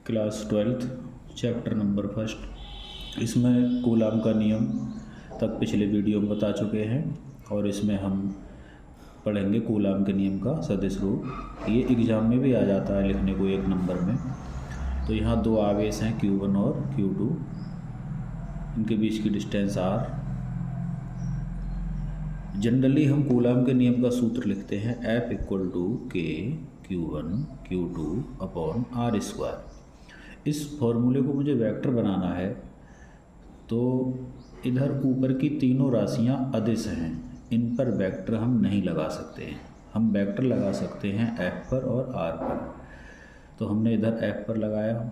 Class 12th chapter number first. इसमें coulomb का नियम तक पिछले वीडियो में बता चुके हैं और इसमें हम पढ़ेंगे कूलाम के नियम का सदिश रूप। ये एग्ज़ाम में भी आ जाता है लिखने को 1 नंबर में। तो यहाँ दो आवेश हैं Q1 और Q2, इनके बीच की डिस्टेंस R। जनरली हम कूलाम के नियम का सूत्र लिखते हैं F = K Q1 Q2 upon R²। इस फॉर्मूले को मुझे वेक्टर बनाना है, तो इधर ऊपर की तीनों राशियां अदिश हैं, इन पर वेक्टर हम नहीं लगा सकते हैं। हम वेक्टर लगा सकते हैं F पर और R पर। तो हमने इधर F पर लगाया,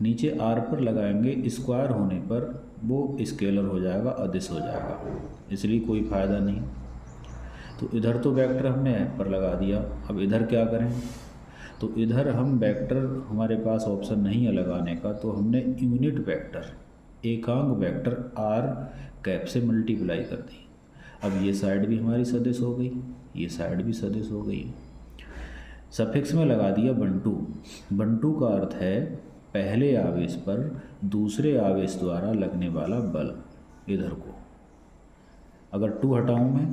नीचे R पर लगाएंगे, स्क्वायर होने पर वो स्केलर हो जाएगा, अदिश हो जाएगा, इसलिए कोई फ़ायदा नहीं। तो इधर तो वेक्टर हमने F पर लगा दिया। अब इधर क्या करें? तो इधर हम वेक्टर, हमारे पास ऑप्शन नहीं है लगाने का, तो हमने यूनिट वेक्टर, एकांक वेक्टर R से मल्टीप्लाई कर दी। अब ये साइड भी हमारी सदिश हो गई, ये साइड भी सदिश हो गई। सफिक्स में लगा दिया बंटू। बंटू का अर्थ है पहले आवेश पर दूसरे आवेश द्वारा लगने वाला बल। इधर को अगर 2 हटाऊँ मैं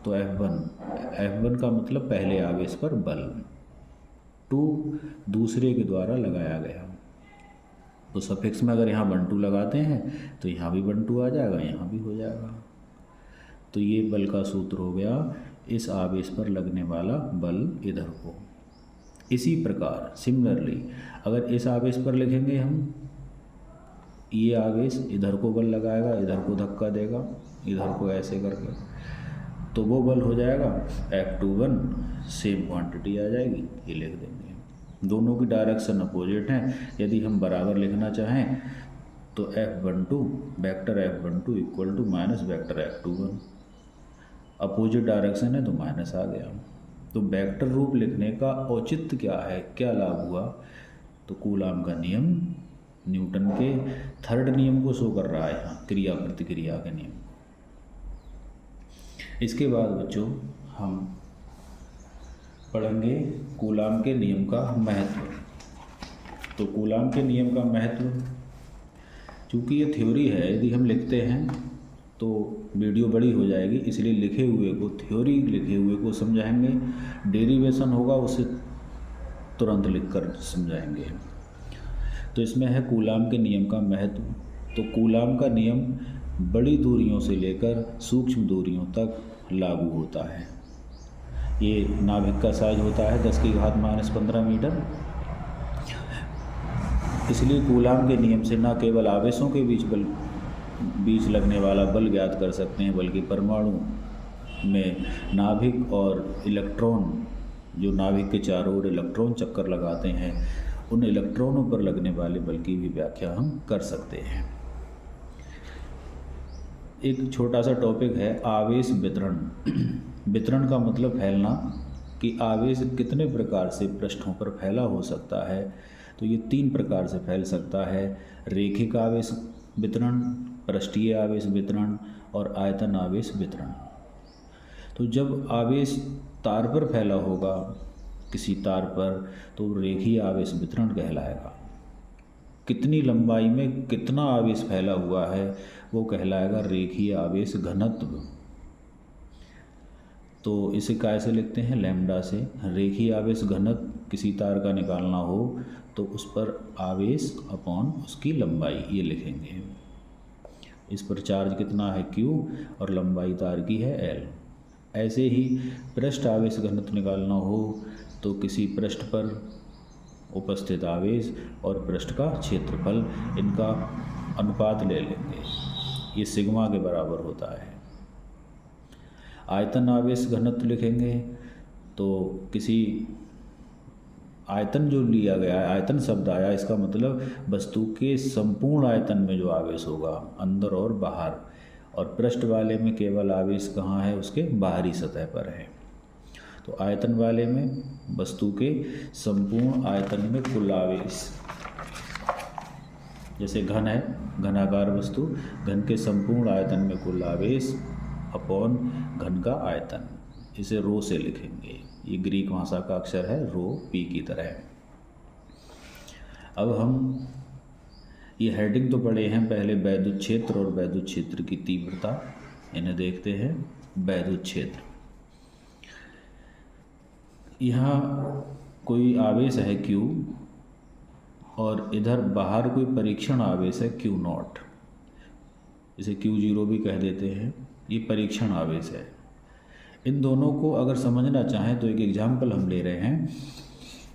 तो F1 का मतलब पहले आवेश पर बल, 2 दूसरे के द्वारा लगाया गया। तो सफिक्स में अगर यहाँ बंटू लगाते हैं तो यहाँ भी बंटू आ जाएगा, यहाँ भी हो जाएगा। तो ये बल का सूत्र हो गया, इस आवेश पर लगने वाला बल इधर को। इसी प्रकार सिमिलरली अगर इस आवेश पर लिखेंगे हम, ये आवेश इधर को बल लगाएगा, इधर को धक्का देगा, इधर को ऐसे करके, तो वो बल हो जाएगा F21, सेम क्वांटिटी आ जाएगी, ये लिख देंगे। दोनों की डायरेक्शन अपोजिट हैं। यदि हम बराबर लिखना चाहें तो vector F12 equal to minus vector F21, opposite direction है तो माइनस आ गया। तो वेक्टर रूप लिखने का औचित्य क्या है, क्या लाभ हुआ? तो कूलाम का नियम न्यूटन के 3rd नियम को शो कर रहा है यहाँ, क्रिया प्रतिक्रिया के नियम। इसके बाद बच्चों हम पढ़ेंगे कूलाम के नियम का महत्व। तो कूलाम के नियम का महत्व, चूँकि ये थ्योरी है, यदि हम लिखते हैं तो वीडियो बड़ी हो जाएगी, इसलिए लिखे हुए को, थ्योरी लिखे हुए को समझाएंगे, डेरिवेशन होगा उसे तुरंत लिखकर समझाएंगे। तो इसमें है कूलाम के नियम का महत्व। तो कूलाम का नियम बड़ी दूरियों से लेकर सूक्ष्म दूरियों तक लागू होता है। ये नाभिक का साइज होता है 10⁻⁻15 मीटर। इसलिए कूलाम के नियम से न केवल आवेशों के बीच लगने वाला बल ज्ञात कर सकते हैं, बल्कि परमाणु में नाभिक और इलेक्ट्रॉन, जो नाभिक के चारों ओर इलेक्ट्रॉन चक्कर लगाते हैं, उन इलेक्ट्रॉनों पर लगने वाले बल की भी व्याख्या हम कर सकते हैं। एक छोटा सा टॉपिक है आवेश वितरण। वितरण का मतलब फैलना, कि आवेश कितने प्रकार से पृष्ठों पर फैला हो सकता है। तो ये 3 प्रकार से फैल सकता है: रेखिक आवेश वितरण, पृष्ठीय आवेश वितरण और आयतन आवेश वितरण। तो जब आवेश तार पर फैला होगा, किसी तार पर, तो रेखीय आवेश वितरण कहलाएगा। कितनी लंबाई में कितना आवेश फैला हुआ है वो कहलाएगा रेखीय आवेश घनत्व। तो इसे कैसे लिखते हैं? लैम्डा से। रेखीय आवेश घनत्व किसी तार का निकालना हो तो उस पर आवेश अपॉन उसकी लंबाई, ये लिखेंगे। इस पर चार्ज कितना है Q और लंबाई तार की है L। ऐसे ही पृष्ठ आवेश घनत्व निकालना हो तो किसी पृष्ठ पर उपस्थित आवेश और पृष्ठ का क्षेत्रफल, इनका अनुपात ले लेंगे, ये सिग्मा के बराबर होता है। आयतन आवेश घनत्व लिखेंगे तो किसी आयतन जो लिया गया है, आयतन शब्द आया, इसका मतलब वस्तु के संपूर्ण आयतन में जो आवेश होगा, अंदर और बाहर, और पृष्ठ वाले में केवल आवेश कहाँ है, उसके बाहरी सतह पर है। तो आयतन वाले में वस्तु के संपूर्ण आयतन में कुल आवेश, जैसे घन है, घनाकार वस्तु, घन के संपूर्ण आयतन में कुल आवेश अपॉन घन का आयतन, इसे रो से लिखेंगे। ये ग्रीक भाषा का अक्षर है रो, पी की तरह। अब हम ये हेडिंग तो पढ़े हैं पहले, वैद्युत क्षेत्र और वैद्युत क्षेत्र की तीव्रता, इन्हें देखते हैं। वैद्युत क्षेत्र, यहाँ कोई आवेश है Q और इधर बाहर कोई परीक्षण आवेश है Q0, इसे Q0 भी कह देते हैं, ये परीक्षण आवेश है। इन दोनों को अगर समझना चाहें तो एक एग्जाम्पल हम ले रहे हैं।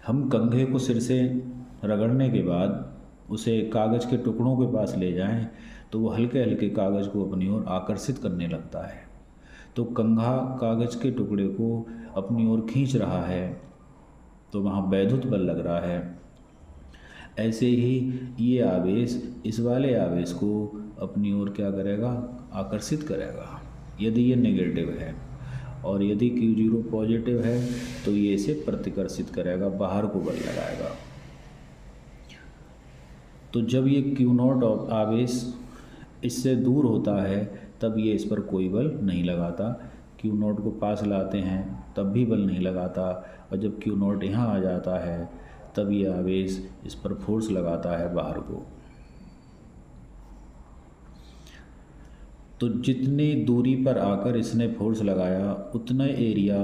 हम कंघे को सिर से रगड़ने के बाद उसे कागज़ के टुकड़ों के पास ले जाएं तो वो हल्के हल्के कागज़ को अपनी ओर आकर्षित करने लगता है। तो कंघा कागज़ के टुकड़े को अपनी ओर खींच रहा है, तो वहाँ वैद्युत बल लग रहा है। ऐसे ही ये आवेश इस वाले आवेश को अपनी ओर क्या करेगा, आकर्षित करेगा, यदि ये नेगेटिव है। और यदि Q0 पॉजिटिव है तो ये इसे प्रतिकर्षित करेगा, बाहर को बल लगाएगा। तो जब ये Q0 आवेश इससे दूर होता है तब ये इस पर कोई बल नहीं लगाता। Q0 को पास लाते हैं तब भी बल नहीं लगाता, और जब Q0 यहाँ आ जाता है तब ये आवेश इस पर फोर्स लगाता है बाहर को। तो जितनी दूरी पर आकर इसने फोर्स लगाया उतना एरिया,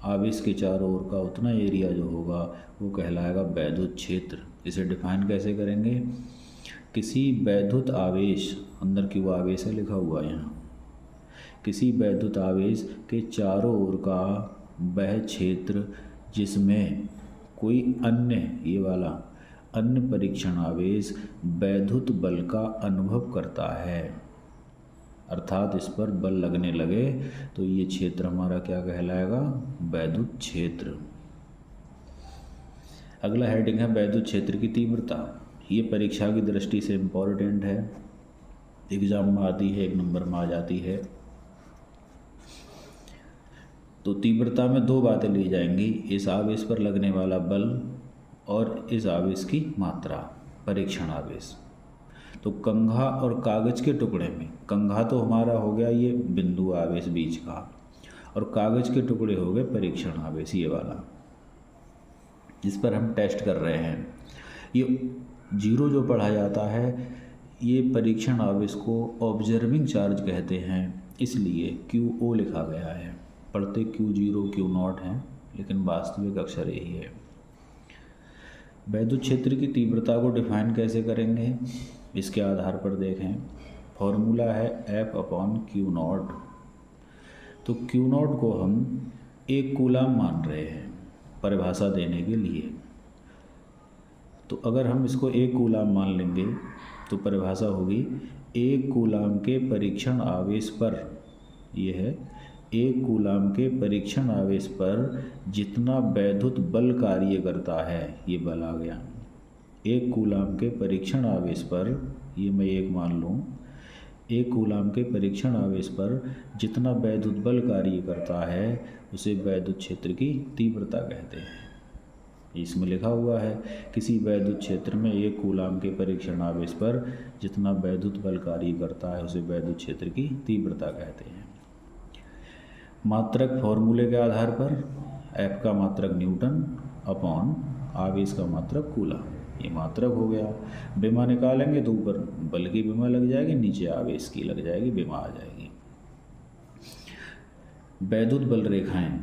आवेश के चारों ओर का उतना एरिया जो होगा वो कहलाएगा वैद्युत क्षेत्र। इसे डिफाइन कैसे करेंगे, किसी वैद्युत आवेश, अंदर की वो आवेश है लिखा हुआ यहाँ, किसी वैद्युत आवेश के चारों ओर का वह क्षेत्र जिसमें कोई अन्य, ये वाला अन्य परीक्षण आवेश वैद्युत बल का अनुभव करता है, अर्थात इस पर बल लगने लगे, तो ये क्षेत्र हमारा क्या कहलाएगा, वैद्युत क्षेत्र। अगला हेडिंग है वैद्युत क्षेत्र की तीव्रता। ये परीक्षा की दृष्टि से इम्पोर्टेंट है, एग्जाम में आती है, 1 नंबर में आ जाती है। तो तीव्रता में 2 बातें ली जाएंगी, इस आवेश पर लगने वाला बल और इस आवेश की मात्रा, परीक्षण आवेश। तो कंघा और कागज़ के टुकड़े में, कंघा तो हमारा हो गया ये बिंदु आवेश बीच का, और कागज़ के टुकड़े हो गए परीक्षण आवेश, ये वाला जिस पर हम टेस्ट कर रहे हैं। ये 0 जो पढ़ा जाता है, ये परीक्षण आवेश को ऑब्जर्विंग चार्ज कहते हैं, इसलिए QO लिखा गया है। पढ़ते Q0 Q0 हैं, लेकिन वास्तविक अक्षर यही है। वैद्युत क्षेत्र की तीव्रता को डिफाइन कैसे करेंगे, इसके आधार पर देखें। फॉर्मूला है F/Q0। तो Q0 को हम 1 कूलाम मान रहे हैं परिभाषा देने के लिए। तो अगर हम इसको 1 कूलाम मान लेंगे तो परिभाषा होगी 1 कूलाम के परीक्षण आवेश पर, यह है 1 कूलाम के परीक्षण आवेश पर जितना वैद्युत बल कार्य करता है, ये बल आ गया। 1 कूलाम के परीक्षण आवेश पर, ये मैं 1 मान लूँ, 1 कूलाम के परीक्षण आवेश पर जितना वैद्युत बल कार्य करता है उसे वैद्युत क्षेत्र की तीव्रता कहते हैं। इसमें लिखा हुआ है किसी वैद्युत क्षेत्र में 1 कूलाम के परीक्षण आवेश पर जितना वैद्युत बल कार्य करता है उसे वैद्युत क्षेत्र की तीव्रता कहते हैं। मात्रक फॉर्मूले के आधार पर F का मात्रक न्यूटन अपॉन आवेश का मात्रक कूलाम, ये मात्रक हो गया। विमा निकालेंगे तो ऊपर बल की विमा लग जाएगी, नीचे आवेश की लग जाएगी, विमा आ जाएगी। वैद्युत बल रेखाएं,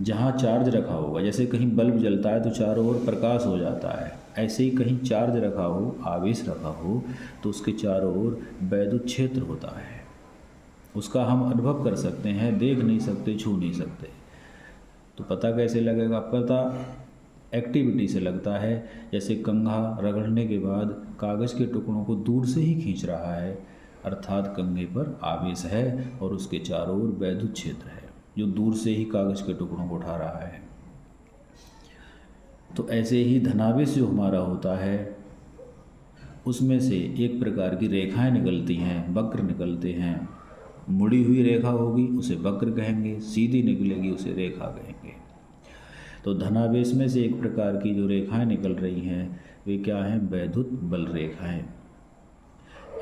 जहाँ चार्ज रखा होगा, जैसे कहीं बल्ब जलता है तो चारों ओर प्रकाश हो जाता है, ऐसे ही कहीं चार्ज रखा हो, आवेश रखा हो, तो उसके चारों ओर वैद्युत क्षेत्र होता है। उसका हम अनुभव कर सकते हैं, देख नहीं सकते, छू नहीं सकते। तो पता कैसे लगेगा, पता एक्टिविटी से लगता है। जैसे कंघा रगड़ने के बाद कागज़ के टुकड़ों को दूर से ही खींच रहा है, अर्थात कंघे पर आवेश है और उसके चारों ओर वैद्युत क्षेत्र है जो दूर से ही कागज़ के टुकड़ों को उठा रहा है। तो ऐसे ही धनावेश जो हमारा होता है उसमें से एक प्रकार की रेखाएं निकलती हैं, वक्र निकलते हैं। मुड़ी हुई रेखा होगी उसे वक्र कहेंगे, सीधी निकलेगी उसे रेखा कहेंगे। तो धनावेश में से एक प्रकार की जो रेखाएं निकल रही हैं वे क्या हैं, वैद्युत बल रेखाएं।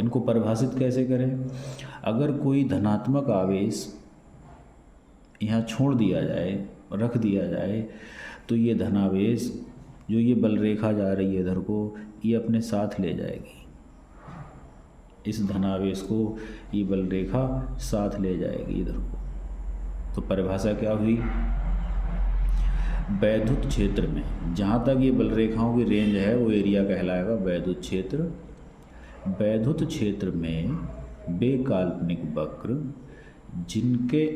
इनको परिभाषित कैसे करें, अगर कोई धनात्मक आवेश यहाँ छोड़ दिया जाए रख दिया जाए तो ये धनावेश जो ये बल रेखा जा रही है इधर को, ये अपने साथ ले जाएगी। इस धनावेश को ये बल रेखा साथ ले जाएगी इधर को। तो परिभाषा क्या हुई? वैद्युत क्षेत्र में जहाँ तक ये बल रेखाओं की रेंज है वो एरिया कहलाएगा वैद्युत क्षेत्र। वैद्युत क्षेत्र में वे काल्पनिक वक्र जिनके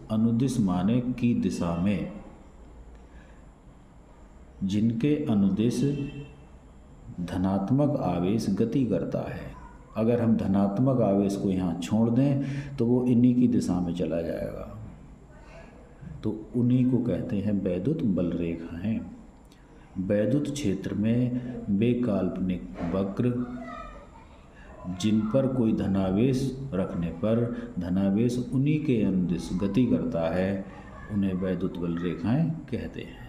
अनुदिश माने की दिशा में, जिनके अनुदिश धनात्मक आवेश गति करता है। अगर हम धनात्मक आवेश को यहाँ छोड़ दें तो वो इन्हीं की दिशा में चला जाएगा, तो उन्हीं को कहते हैं वैद्युत बल रेखाएं। वैद्युत क्षेत्र में वे काल्पनिक वक्र जिन पर कोई धनावेश रखने पर धनावेश उन्हीं के अनुदिश गति करता है, उन्हें वैद्युत बल रेखाएं कहते हैं।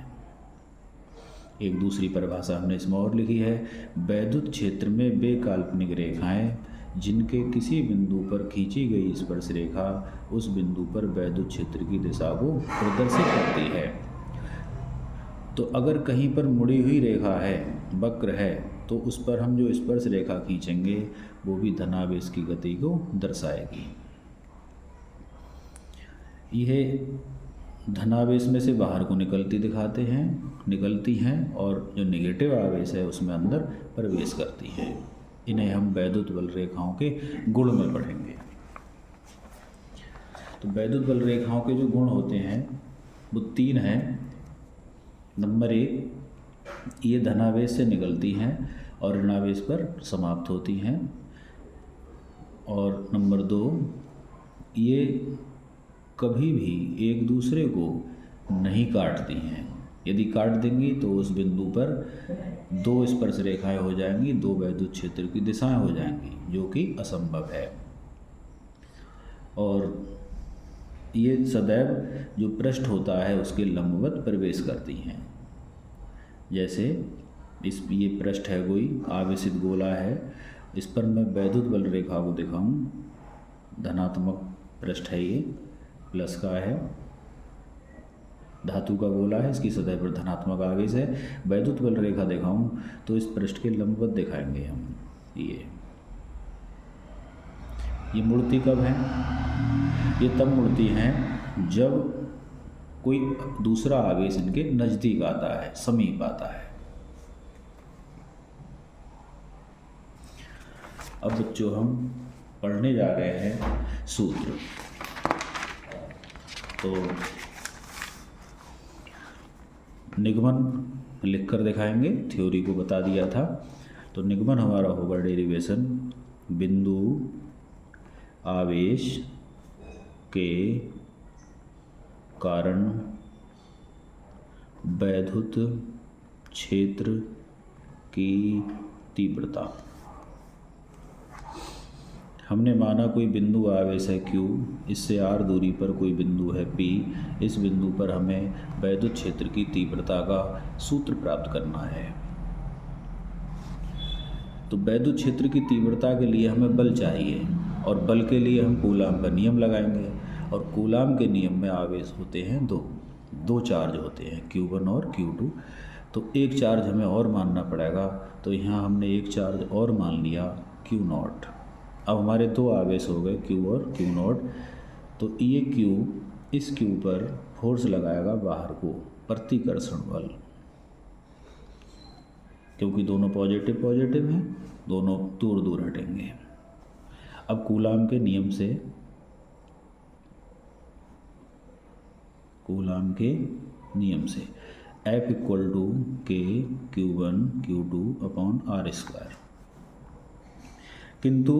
एक दूसरी परिभाषा हमने इसमें और लिखी है, वैद्युत क्षेत्र में वे काल्पनिक रेखाएं जिनके किसी बिंदु पर खींची गई स्पर्श रेखा उस बिंदु पर वैद्युत क्षेत्र की दिशा को प्रदर्शित करती है। तो अगर कहीं पर मुड़ी हुई रेखा है, वक्र है, तो उस पर हम जो स्पर्श रेखा खींचेंगे वो भी धनावेश की गति को दर्शाएगी। यह धनावेश में से बाहर को निकलती हैं और जो नेगेटिव आवेश है उसमें अंदर प्रवेश करती है। इन्हें हम वैद्युत बल रेखाओं के गुण में पढ़ेंगे। तो वैद्युत बल रेखाओं के जो गुण होते हैं वो 3 हैं। नंबर 1, ये धनावेश से निकलती हैं और ऋणावेश पर समाप्त होती हैं। और नंबर 2, ये कभी भी एक दूसरे को नहीं काटती हैं। यदि काट देंगी तो उस बिंदु पर 2 स्पर्श रेखाएं हो जाएंगी, 2 वैद्युत क्षेत्र की दिशाएं हो जाएंगी, जो कि असंभव है। और ये सदैव जो पृष्ठ होता है उसके लंबवत प्रवेश करती हैं। जैसे ये पृष्ठ है, कोई आवेशित गोला है, इस पर मैं वैद्युत बल रेखा को दिखाऊं, धनात्मक पृष्ठ है, ये प्लस का है, धातु का गोला है, इसकी सतह पर धनात्मक आवेश है। वैद्युत बल रेखा दिखाऊं तो इस पृष्ठ के लंबवत दिखाएंगे हम। ये मुड़ती कब है? ये तब मुड़ती हैं जब कोई दूसरा आवेश इनके नज़दीक आता है, समीप आता है। अब बच्चों हम पढ़ने जा रहे हैं सूत्र। तो निगमन लिखकर दिखाएंगे, थ्योरी को बता दिया था। तो निगमन हमारा होगा डेरिवेशन बिंदु आवेश के कारण वैद्युत क्षेत्र की तीव्रता। हमने माना कोई बिंदु आवेश है Q, इससे r दूरी पर कोई बिंदु है P। इस बिंदु पर हमें वैद्युत क्षेत्र की तीव्रता का सूत्र प्राप्त करना है। तो वैद्युत क्षेत्र की तीव्रता के लिए हमें बल चाहिए और बल के लिए हम कूलाम का नियम लगाएंगे। और कूलाम के नियम में आवेश होते हैं दो चार्ज होते हैं, Q1 और Q2। तो एक चार्ज हमें और मानना पड़ेगा, तो यहाँ हमने एक चार्ज और मान लिया Q0। अब हमारे 2 आवेश हो गए Q और Q0। तो ये Q इस Q पर फोर्स लगाएगा बाहर को, प्रतिकर्षण बल, क्योंकि दोनों पॉजिटिव हैं, दोनों दूर दूर हटेंगे। अब कूलाम के नियम से F = K Q1 Q2/r²। किंतु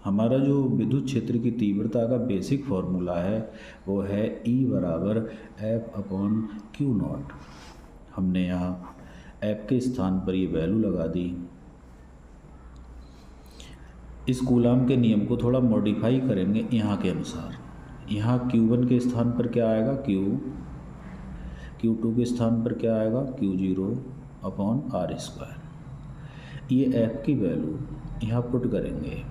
हमारा जो विद्युत क्षेत्र की तीव्रता का बेसिक फॉर्मूला है वो है E = F/Q0। हमने यहाँ F के स्थान पर ये वैल्यू लगा दी। इस कूलाम के नियम को थोड़ा मॉडिफाई करेंगे यहाँ के अनुसार। यहाँ Q1 के स्थान पर क्या आएगा Q, Q2 के स्थान पर क्या आएगा Q0/r²। ये F की वैल्यू यहाँ पुट करेंगे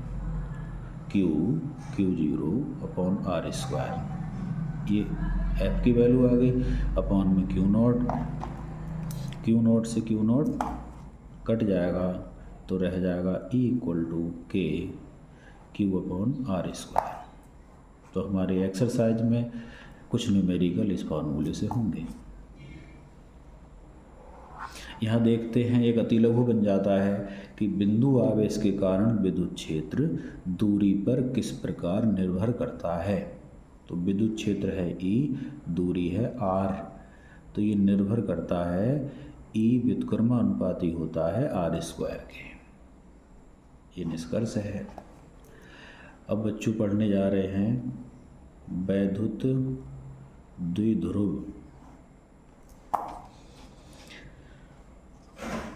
Q0/r²। ये एफ की वैल्यू आ गई अपॉन में क्यू नॉट, क्यू नॉट से क्यू नॉट कट जाएगा तो रह जाएगा ई इक्वल टू के क्यू अपॉन आर स्क्वायर। तो हमारे एक्सरसाइज में कुछ न्यूमेरिकल इस फार्मूले से होंगे। यहाँ देखते हैं एक अतिलघु बन जाता है कि बिंदु आवेश के कारण विद्युत क्षेत्र दूरी पर किस प्रकार निर्भर करता है। तो विद्युत क्षेत्र है ई, दूरी है आर, तो ये निर्भर करता है ई व्युत्क्रमानुपाती होता है आर स्क्वायर के। ये निष्कर्ष है। अब बच्चों पढ़ने जा रहे हैं वैद्युत द्विध्रुव।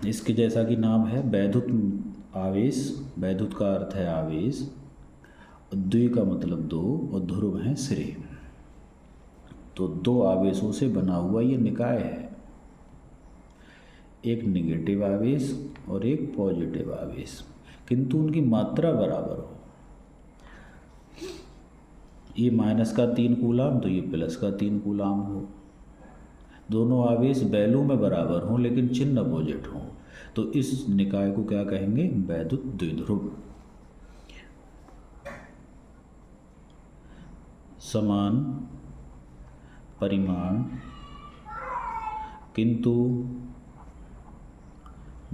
इसके जैसा कि नाम है वैद्युत आवेश, वैद्युत का अर्थ है आवेश, द्वि का मतलब दो और ध्रुव है सिरे। तो दो आवेशों से बना हुआ ये निकाय है, एक निगेटिव आवेश और एक पॉजिटिव आवेश, किंतु उनकी मात्रा बराबर हो। ये माइनस का 3 कूलाम तो ये प्लस का 3 कूलाम हो। दोनों आवेश वैल्यू में बराबर हों लेकिन चिन्ह अपोजिट हों, तो इस निकाय को क्या कहेंगे? वैद्युत द्विध्रुव। समान परिमाण किंतु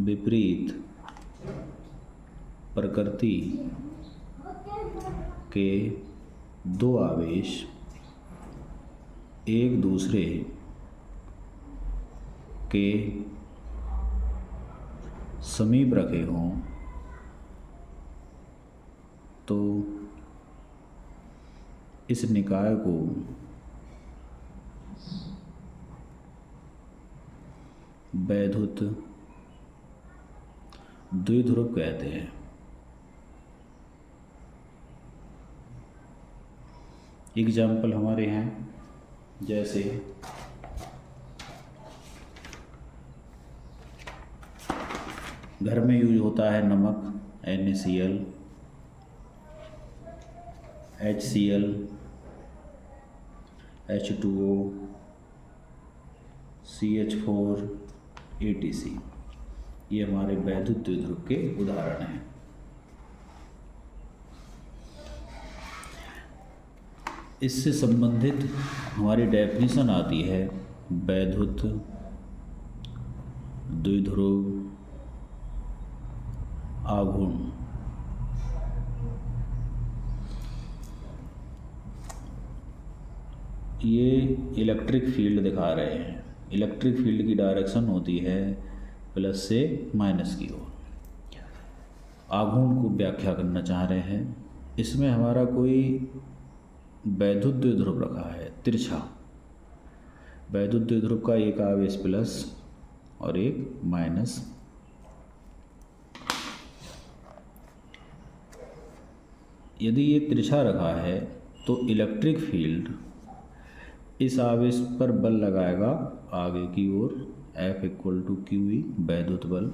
विपरीत प्रकृति के दो आवेश एक दूसरे के समीप रखे हों तो इस निकाय को वैद्युत द्विध्रुव कहते हैं। एग्जाम्पल हमारे हैं जैसे घर में यूज होता है नमक NaCl, HCl, H2O, CH4, ATC। ये हमारे वैद्युत द्विध्रुव के उदाहरण हैं। इससे संबंधित हमारी डेफिनेशन आती है वैद्युत द्विध्रुव आघूर्ण। ये इलेक्ट्रिक फील्ड दिखा रहे हैं। इलेक्ट्रिक फील्ड की डायरेक्शन होती है प्लस से माइनस की ओर। आघूर्ण को व्याख्या करना चाह रहे हैं। इसमें हमारा कोई वैद्युत द्विध्रुव रखा है तिरछा। वैद्युत द्विध्रुव का एक आवेश प्लस और एक माइनस। यदि ये तिरछा रखा है तो इलेक्ट्रिक फील्ड इस आवेश पर बल लगाएगा आगे की ओर, F इक्वल टू QE वैद्युत बल,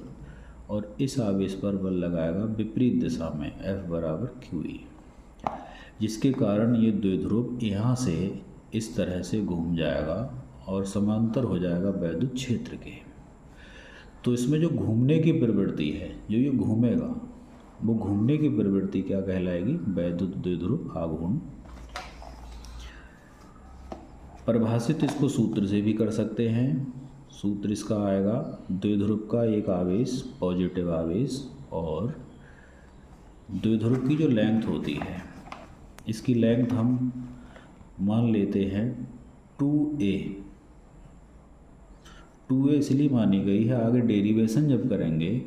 और इस आवेश पर बल लगाएगा विपरीत दिशा में F बराबर QE, जिसके कारण ये द्विध्रुव यहाँ से इस तरह से घूम जाएगा और समांतर हो जाएगा वैद्युत क्षेत्र के। तो इसमें जो घूमने की प्रवृत्ति है, जो ये घूमेगा, वो घूमने की प्रवृत्ति क्या कहलाएगी? वैद्युत द्विध्रुव आघूर्ण। परिभाषित इसको सूत्र से भी कर सकते हैं। सूत्र इसका आएगा द्विध्रुव का एक आवेश पॉजिटिव आवेश और द्विध्रुव की जो लेंथ होती है, इसकी लेंथ हम मान लेते हैं 2a। 2a इसलिए मानी गई है, आगे डेरिवेशन जब करेंगे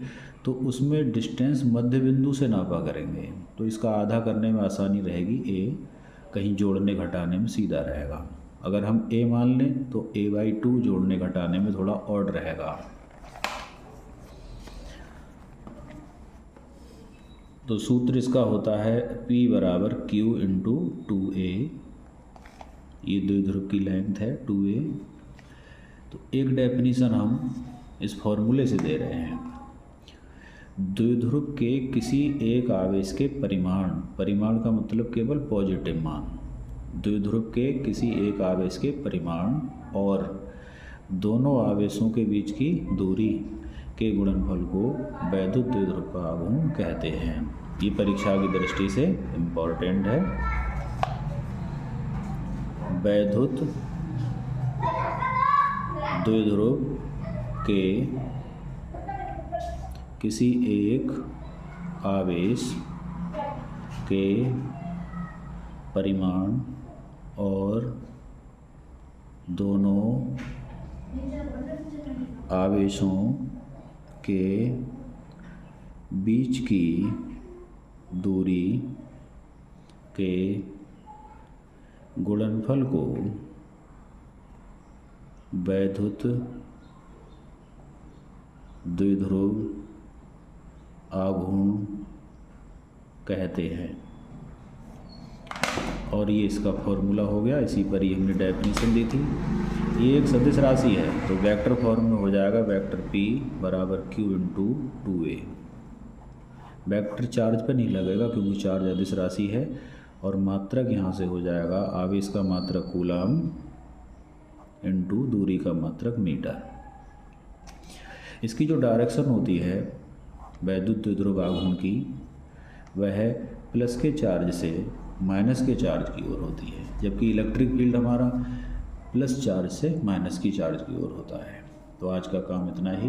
तो उसमें डिस्टेंस मध्य बिंदु से नापा करेंगे तो इसका आधा करने में आसानी रहेगी। a कहीं जोड़ने घटाने में सीधा रहेगा। अगर हम a मान लें तो a/2 जोड़ने घटाने में थोड़ा ऑड रहेगा। तो सूत्र इसका होता है P बराबर Q इंटू 2a। ये द्विध्रुव की लेंथ है 2a। तो एक डेफिनेशन हम इस फॉर्मूले से दे रहे हैं। द्विध्रुव के किसी एक आवेश के परिमाण, परिमाण का मतलब केवल पॉजिटिव मान, द्विध्रुव के किसी एक आवेश के परिमाण और दोनों आवेशों के बीच की दूरी के गुणनफल को वैद्युत द्विध्रुव का आघूर्ण कहते हैं। ये परीक्षा की दृष्टि से इम्पॉर्टेंट है। वैद्युत द्विध्रुव के किसी एक आवेश के परिमाण और दोनों आवेशों के बीच की दूरी के गुणनफल को वैद्युत द्विध्रुव आघूर्ण कहते हैं। और ये इसका फॉर्मूला हो गया, इसी पर ही हमने डेफिनेशन दी थी। ये एक सदिश राशि है तो वेक्टर फॉर्म में हो जाएगा वेक्टर P बराबर Q into 2A। Vector charge पर नहीं लगेगा क्योंकि चार्ज अदिश राशि है, और मात्रक यहाँ से हो जाएगा आवेश का मात्रक कूलम इंटू दूरी का मात्रक मीटर। इसकी जो डायरेक्शन होती है वैद्युत द्विध्रुव आघूर्ण की, वह प्लस के चार्ज से माइनस के चार्ज की ओर होती है, जबकि इलेक्ट्रिक फील्ड हमारा प्लस चार्ज से माइनस की चार्ज की ओर होता है। तो आज का काम इतना ही।